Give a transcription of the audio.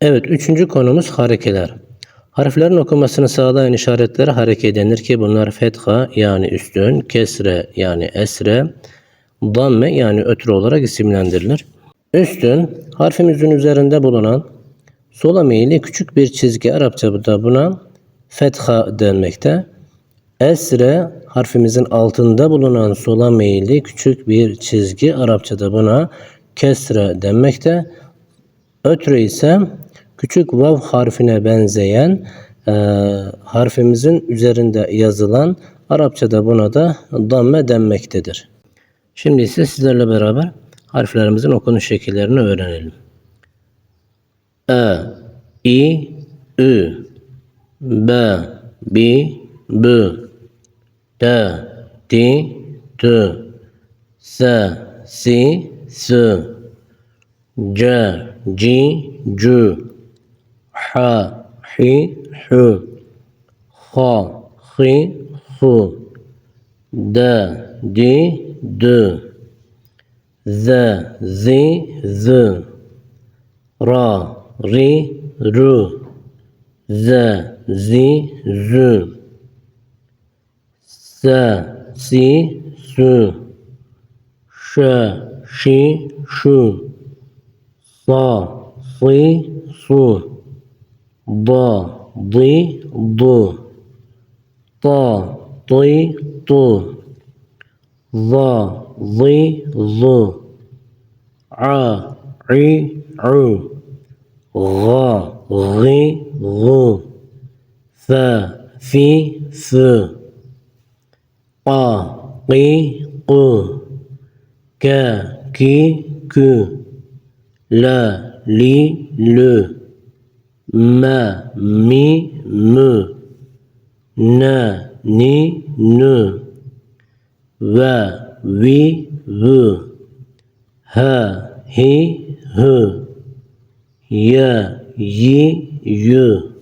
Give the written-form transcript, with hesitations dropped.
Evet, üçüncü konumuz harekeler. Harflerin okunmasını sağlayan işaretlere hareke denir ki bunlar fetha yani üstün, kesre yani esre, damme yani ötürü olarak isimlendirilir. Üstün, harfimizin üzerinde bulunan sola meyilli küçük bir çizgi, Arapçada buna fetha denmekte. Esre, harfimizin altında bulunan sola meyilli küçük bir çizgi, Arapçada buna kesre denmekte. Ötürü ise küçük vav harfine benzeyen harfimizin üzerinde yazılan, Arapçada buna da damme denmektedir. Şimdi ise sizlerle beraber harflerimizin okunuş şekillerini öğrenelim. E, I, Ü, B, B, B, D, D, D, S, Si, S, C, C, C, H, H, H, H, H, H, D, D, D, Z, Z, Z, Ra, R, R, Z, Z, Z, S, Si, S, Ş, Şi, Ş, Sa, Si, Su, Da, Di, Du, Ta, Ti, Tu, Za, Zi, Zu, A, I, U, Ga, Gi, Gu, Fa, Fi, F, Qa, Qi, Qu, Ka, Ki, Kü, La, Li, Lü, Ma, Mi, Mü, Na, Ni, Nü, Va, Vi, Vü, Ha, Hi, Hü, Ya, Yi, Yü,